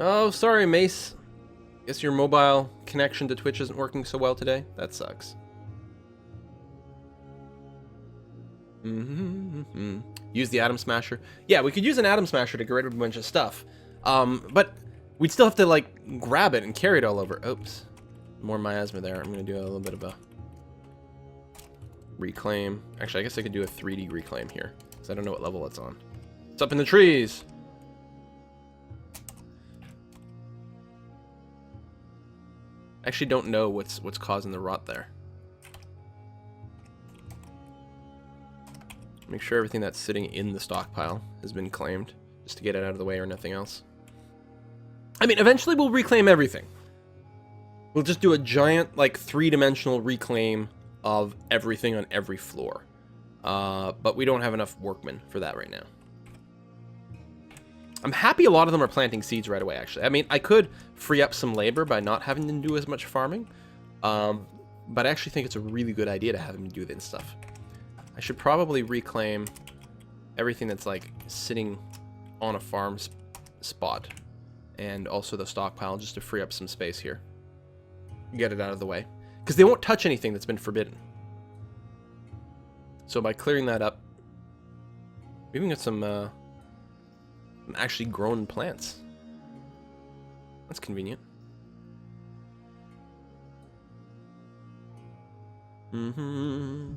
Oh, sorry, Mace. Guess your mobile connection to Twitch isn't working so well today. That sucks. Use the Atom Smasher. Yeah, we could use an Atom Smasher to get rid of a bunch of stuff. But we'd still have to, like, grab it and carry it all over. Oops. More miasma there. I'm going to do a little bit of a reclaim. Actually, I guess I could do a 3D reclaim here, because I don't know what level it's on. It's up in the trees! I actually don't know what's causing the rot there. Make sure everything that's sitting in the stockpile has been claimed, just to get it out of the way or nothing else. I mean, eventually we'll reclaim everything. We'll just do a giant, like, 3-dimensional reclaim of everything on every floor. But we don't have enough workmen for that right now. I'm happy a lot of them are planting seeds right away, actually. I mean, I could free up some labor by not having them do as much farming. But I actually think it's a really good idea to have them do this stuff. I should probably reclaim everything that's, like, sitting on a farm spot. And also the stockpile, just to free up some space here. Get it out of the way. Because they won't touch anything that's been forbidden. So by clearing that up, we can get some actually grown plants. That's convenient. Can't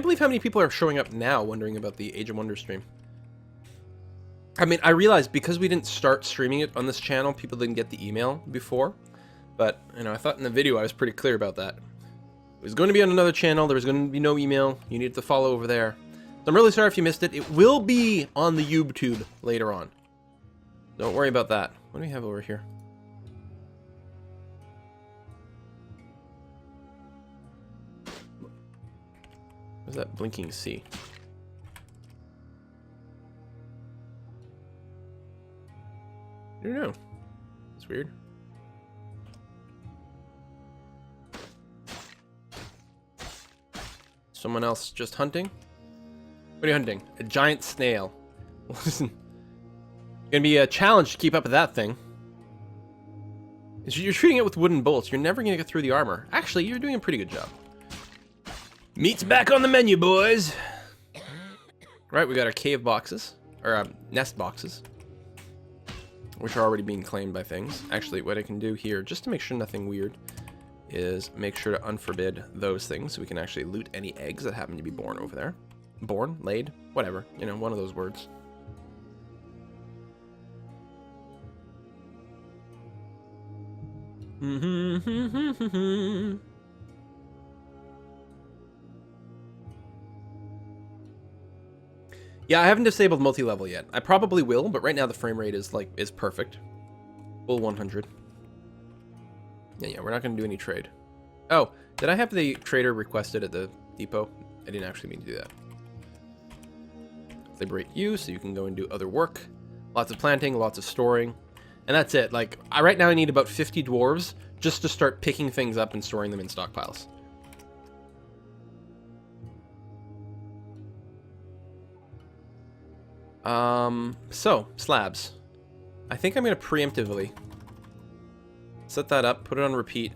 believe how many people are showing up now wondering about the Age of Wonders stream. I mean, I realized because we didn't start streaming it on this channel, people didn't get the email before. But, you know, I thought in the video I was pretty clear about that. It was going to be on another channel, there was going to be no email, you needed to follow over there. So I'm really sorry if you missed it. It will be on the YouTube later on. Don't worry about that. What do we have over here? What's that blinking C? I don't know. It's weird. Someone else just hunting? What are you hunting? A giant snail. Listen. Gonna be a challenge to keep up with that thing. You're shooting it with wooden bolts. You're never gonna get through the armor. Actually, you're doing a pretty good job. Meat's back on the menu, boys! Right, we got our cave boxes. Or, nest boxes. Which are already being claimed by things. Actually, what I can do here, just to make sure nothing weird, is make sure to unforbid those things so we can actually loot any eggs that happen to be born over there. Born? Laid? Whatever. You know, one of those words. Yeah, I haven't disabled multi-level yet. I probably will, but right now the frame rate is perfect. Full 100. Yeah, we're not going to do any trade. Oh, did I have the trader requested at the depot? I didn't actually mean to do that. Liberate you, so you can go and do other work. Lots of planting, lots of storing. And that's it. Like, right now I need about 50 dwarves just to start picking things up and storing them in stockpiles. So, slabs. I think I'm going to preemptively set that up, put it on repeat,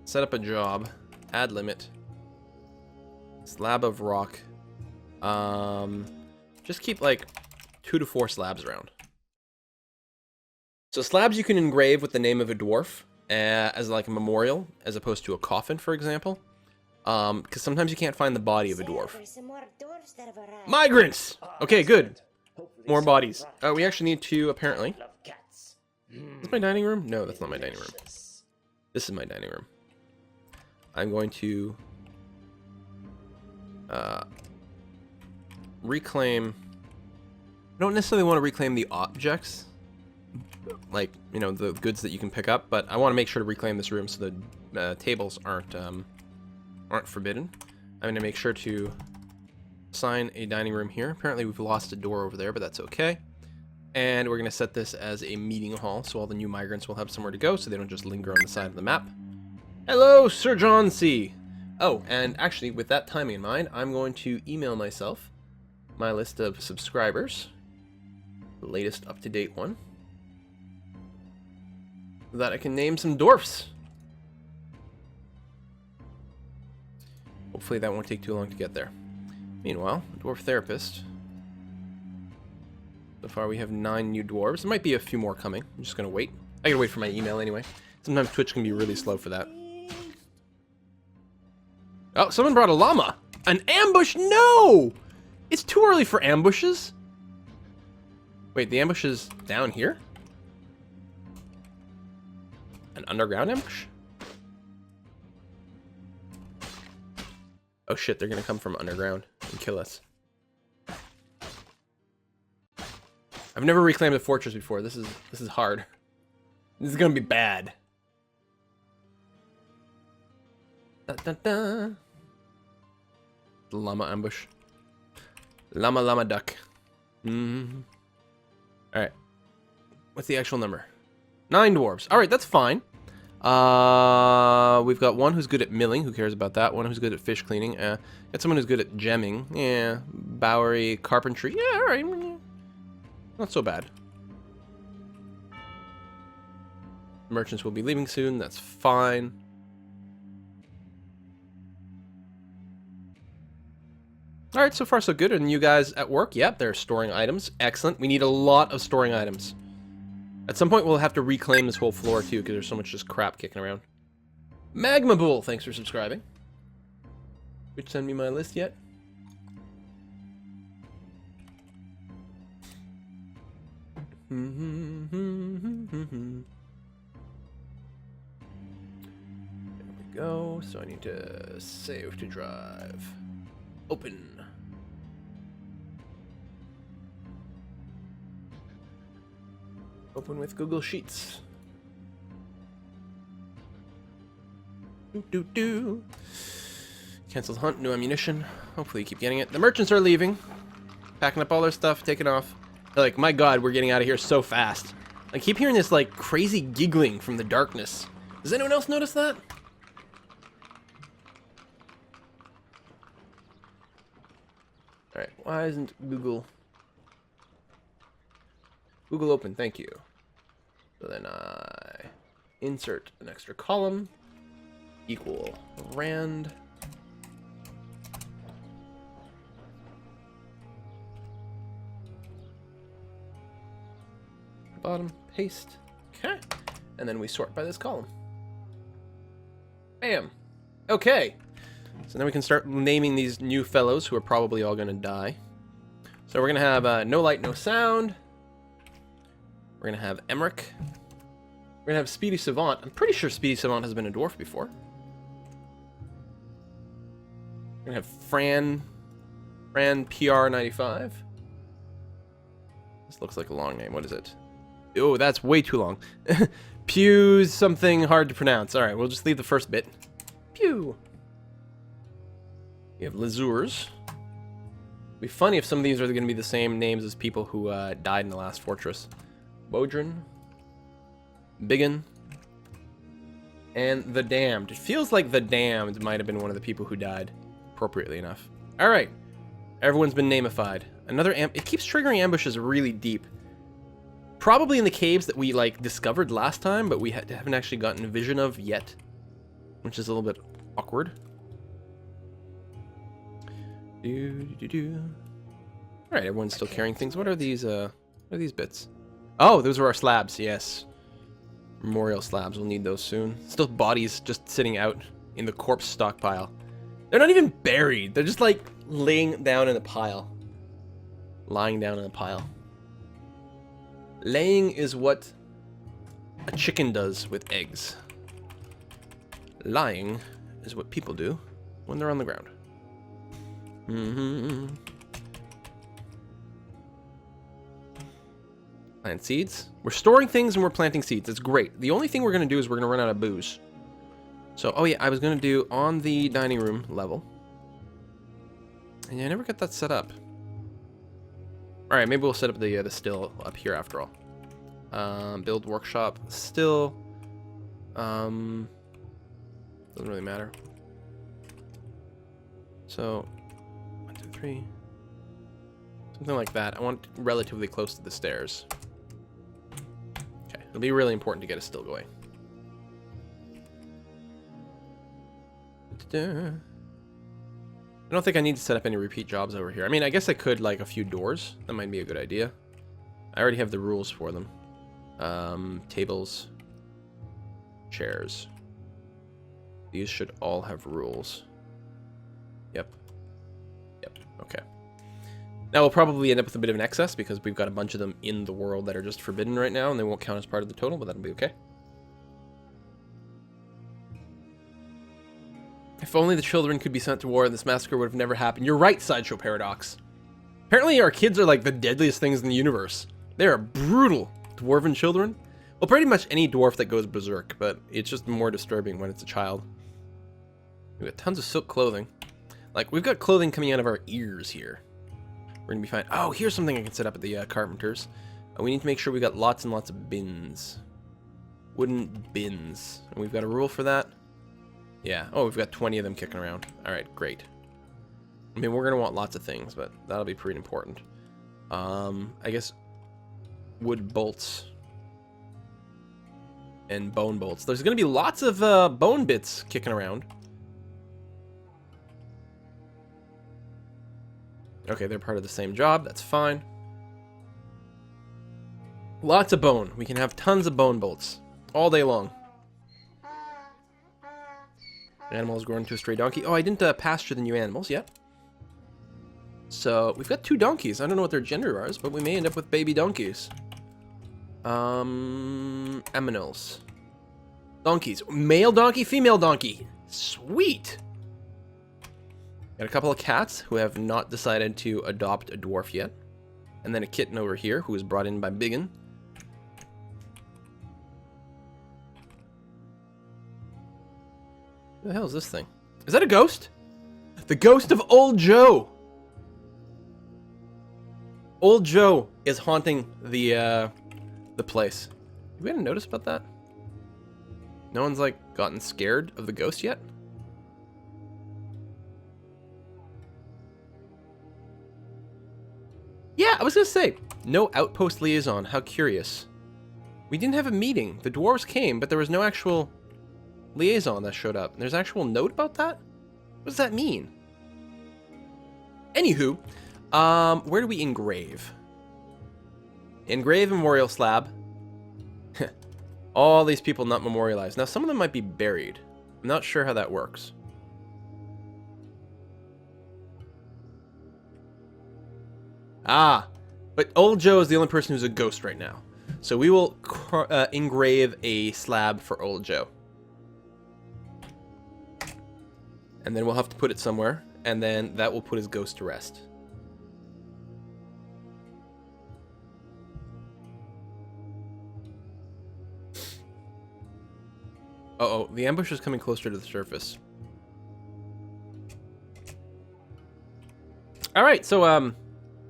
set up a job, add limit, slab of rock. Just keep like 2 to 4 slabs around. So slabs you can engrave with the name of a dwarf as like a memorial, as opposed to a coffin, for example. Because sometimes you can't find the body of a dwarf. Migrants! Okay, good. More bodies. We actually need to, apparently. Is this my dining room? No, that's not my dining room. This is my dining room. I'm going to reclaim. I don't necessarily want to reclaim the objects, like, you know, the goods that you can pick up, but I want to make sure to reclaim this room so the tables aren't forbidden. I'm going to make sure to assign a dining room here. Apparently we've lost a door over there, but that's okay. And we're going to set this as a meeting hall, so all the new migrants will have somewhere to go, so they don't just linger on the side of the map. Hello, Sir John C. Oh, and actually, with that timing in mind, I'm going to email myself my list of subscribers, the latest up-to-date one, so that I can name some dwarfs. Hopefully that won't take too long to get there. Meanwhile, dwarf therapist. So far we have 9 new dwarves. There might be a few more coming. I'm just gonna wait. I gotta wait for my email anyway. Sometimes Twitch can be really slow for that. Oh, someone brought a llama! An ambush? No! It's too early for ambushes. Wait, the ambush is down here? An underground ambush? Oh shit, they're gonna come from underground and kill us. I've never reclaimed a fortress before. This is hard. This is gonna be bad. Da, da, da. Llama ambush. Llama duck. Alright. What's the actual number? 9 dwarves. Alright, that's fine. We've got one who's good at milling. Who cares about that? One who's good at fish cleaning. Got someone who's good at gemming. Yeah. Bowery, carpentry. Yeah, alright. Not so bad. Merchants will be leaving soon. That's fine. Alright, so far so good. And you guys at work? Yep, they're storing items. Excellent. We need a lot of storing items. At some point, we'll have to reclaim this whole floor, too, because there's so much just crap kicking around. Magma Bull, thanks for subscribing. Would you send me my list yet? There we go. So I need to save to drive. Open. Open with Google Sheets. Cancel the hunt, new ammunition. Hopefully you keep getting it. The merchants are leaving. Packing up all their stuff, taking off. They're like, my god, we're getting out of here so fast. I keep hearing this like crazy giggling from the darkness. Does anyone else notice that? Alright, why isn't Google open? Thank you. So then I insert an extra column equal rand bottom, paste. Okay. And then we sort by this column. Bam. Okay. So then we can start naming these new fellows who are probably all going to die. So we're going to have no light, no sound. We're going to have Emmerich. We're going to have Speedy Savant. I'm pretty sure Speedy Savant has been a dwarf before. We're going to have Fran PR95. This looks like a long name. What is it? Oh, that's way too long. Pew's something hard to pronounce. Alright, we'll just leave the first bit. Pew. We have Lazures. It'd be funny if some of these are going to be the same names as people who died in the last fortress. Bodrin. Biggin. And the Damned. It feels like the Damned might have been one of the people who died. Appropriately enough. Alright. Everyone's been namified. Another it keeps triggering ambushes really deep. Probably in the caves that we like discovered last time, but we haven't actually gotten vision of yet. Which is a little bit awkward. Alright, everyone's still carrying things. What are these bits? Oh, those are our slabs, yes. Memorial slabs, we'll need those soon. Still bodies just sitting out in the corpse stockpile. They're not even buried. They're just like laying down in a pile. Lying down in a pile. Laying is what a chicken does with eggs. Lying is what people do when they're on the ground. Plant seeds. We're storing things and we're planting seeds. It's great. The only thing we're going to do is we're going to run out of booze. So, oh yeah, I was going to do on the dining room level. And I never got that set up. Alright, maybe we'll set up the still up here after all. Build workshop. Still. Doesn't really matter. So, 1, 2, 3. Something like that. I want relatively close to the stairs. Okay, it'll be really important to get us still going. I don't think I need to set up any repeat jobs over here. I mean, I guess I could, like, a few doors. That might be a good idea. I already have the rules for them. Tables. Chairs. These should all have rules. Yep. Yep, okay. Now we'll probably end up with a bit of an excess because we've got a bunch of them in the world that are just forbidden right now, and they won't count as part of the total, but that'll be okay. If only the children could be sent to war, this massacre would have never happened. You're right, Sideshow Paradox. Apparently our kids are like the deadliest things in the universe. They are brutal. Dwarven children? Well, pretty much any dwarf that goes berserk, but it's just more disturbing when it's a child. We've got tons of silk clothing. Like, we've got clothing coming out of our ears here. We're gonna be fine. Oh, here's something I can set up at the carpenters. We need to make sure we got lots and lots of bins. Wooden bins. And we've got a rule for that. Yeah. Oh, we've got 20 of them kicking around. Alright, great. I mean, we're going to want lots of things, but that'll be pretty important. I guess wood bolts and bone bolts. There's going to be lots of bone bits kicking around. Okay, they're part of the same job. That's fine. Lots of bone. We can have tons of bone bolts all day long. Animals growing to a stray donkey. Oh, I didn't pasture the new animals yet. So, we've got 2 donkeys. I don't know what their gender is, but we may end up with baby donkeys. Aminals. Donkeys. Male donkey, female donkey. Sweet! Got a couple of cats who have not decided to adopt a dwarf yet. And then a kitten over here who was brought in by Biggin. What the hell is this thing? Is that a ghost? The ghost of Old Joe! Old Joe is haunting the place. Have we had a notice about that? No one's, like, gotten scared of the ghost yet? Yeah, I was gonna say, no outpost liaison. How curious. We didn't have a meeting. The dwarves came, but there was no actual liaison that showed up. There's an actual note about that? What does that mean? Anywho, where do we engrave? Engrave memorial slab. All these people not memorialized. Now, some of them might be buried. I'm not sure how that works. Ah, but Old Joe is the only person who's a ghost right now. So we will engrave a slab for Old Joe. And then we'll have to put it somewhere, and then that will put his ghost to rest. Uh-oh, the ambush is coming closer to the surface. Alright, so,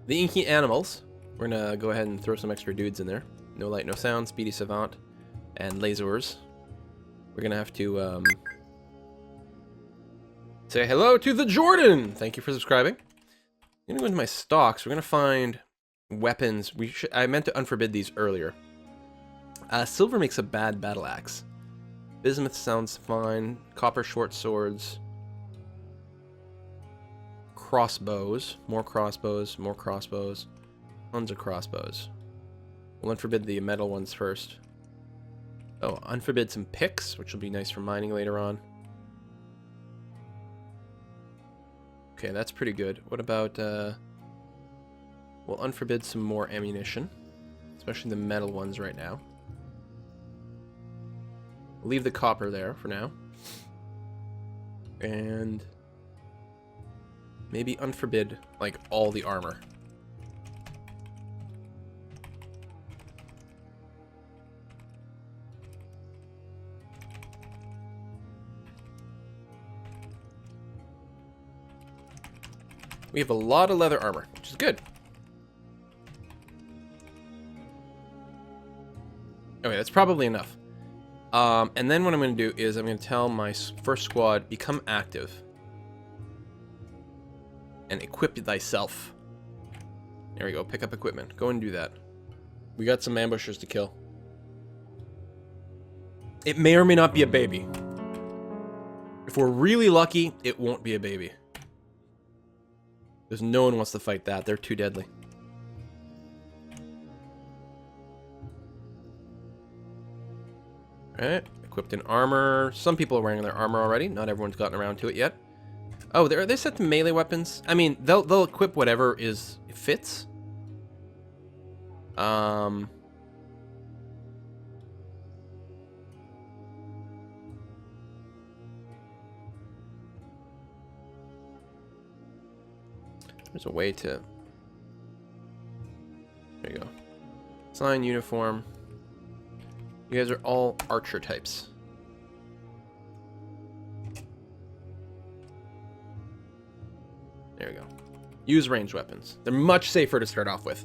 the inky animals. We're gonna go ahead and throw some extra dudes in there. No light, no sound, speedy savant, and lasers. We're gonna have to, say hello to the Jordan! Thank you for subscribing. I'm gonna go into my stocks. We're gonna find weapons. I meant to unforbid these earlier. Silver makes a bad battle axe. Bismuth sounds fine. Copper short swords. Crossbows. More crossbows. More crossbows. Tons of crossbows. We'll unforbid the metal ones first. Oh, unforbid some picks, which will be nice for mining later on. Okay, that's pretty good. What about, we'll unforbid some more ammunition. Especially the metal ones right now. We'll leave the copper there for now. And maybe unforbid, like, all the armor. We have a lot of leather armor, which is good. Okay, that's probably enough. And then what I'm going to do is I'm going to tell my first squad, become active. and equip thyself. There we go. Pick up equipment. Go and do that. We got some ambushers to kill. It may or may not be a baby. If we're really lucky, it won't be a baby. Because no one wants to fight that. They're too deadly. Alright. Equipped in armor. Some people are wearing their armor already. Not everyone's gotten around to it yet. Oh, they're set to melee weapons. I mean, they'll equip whatever fits. There's a way to... There you go. Sign uniform. You guys are all archer types. There we go. Use ranged weapons. They're much safer to start off with.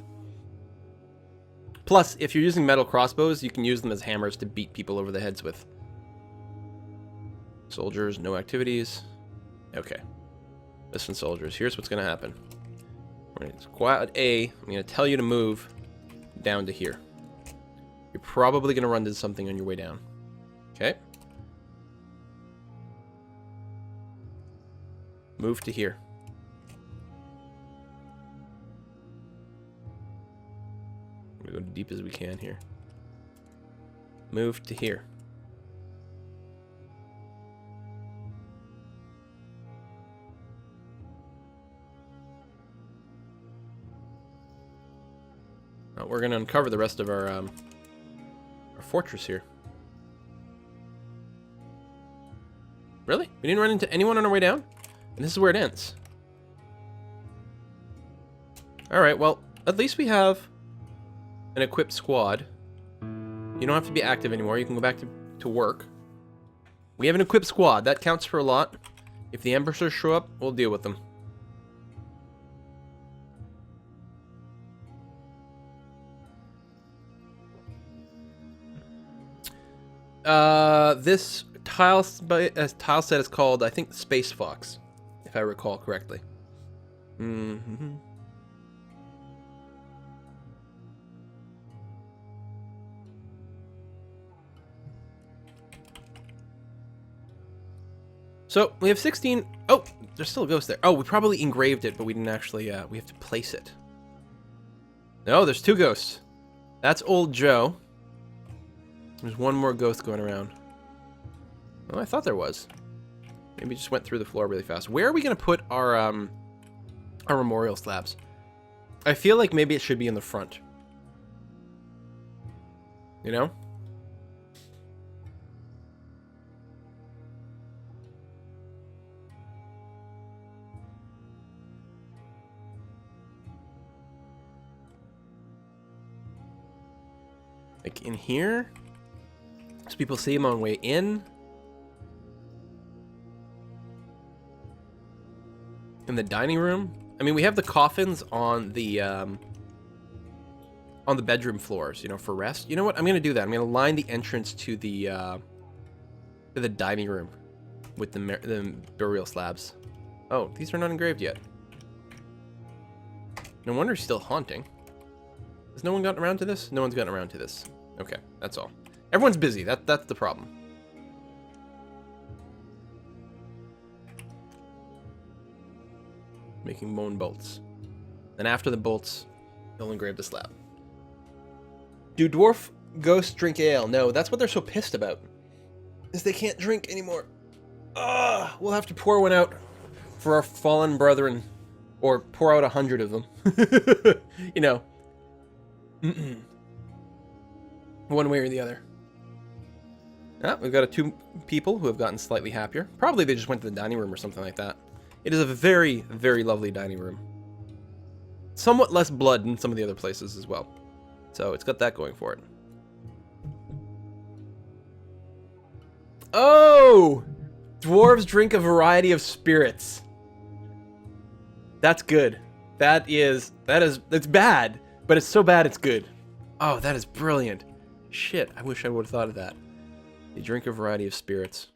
Plus, if you're using metal crossbows, you can use them as hammers to beat people over the heads with. Soldiers, no activities. Okay. Listen, soldiers, here's what's going to happen. We're going to squad A. I'm going to tell you to move down to here. You're probably going to run into something on your way down. Okay. Move to here. We're going to go deep as we can here. Move to here. We're going to uncover the rest of our fortress here. Really? We didn't run into anyone on our way down? And this is where it ends. Alright, well, at least we have an equipped squad. You don't have to be active anymore. You can go back to work. We have an equipped squad. That counts for a lot. If the ambushers show up, we'll deal with them. This tile set is called, I think, Space Fox, if I recall correctly. Mm-hmm. So, we have 16... Oh, there's still a ghost there. Oh, we probably engraved it, but we didn't actually... we have to place it. No, there's 2 ghosts. That's old Joe. There's one more ghost going around. Oh, I thought there was. Maybe just went through the floor really fast. Where are we going to put our memorial slabs? I feel like maybe it should be in the front. You know? Like in here? So people see him on way in. In the dining room. I mean, we have the coffins on the bedroom floors, you know, for rest. You know what? I'm gonna do that. I'm gonna line the entrance to the dining room with the burial slabs. Oh, these are not engraved yet. No wonder he's still haunting. Has no one gotten around to this? No one's gotten around to this. Okay, that's all. Everyone's busy. That's the problem. Making bone bolts. Then after the bolts, he'll engrave the slab. Do dwarf ghosts drink ale? No, that's what they're so pissed about. Is they can't drink anymore. We'll have to pour one out for our fallen brethren. Or pour out 100 of them. You know. One way or the other. Ah, we've got 2 people who have gotten slightly happier. Probably they just went to the dining room or something like that. It is a very, very lovely dining room. Somewhat less blood than some of the other places as well. So it's got that going for it. Oh! Dwarves drink a variety of spirits. That's good. That's bad, but it's so bad it's good. Oh, that is brilliant. Shit, I wish I would have thought of that. They drink a variety of spirits.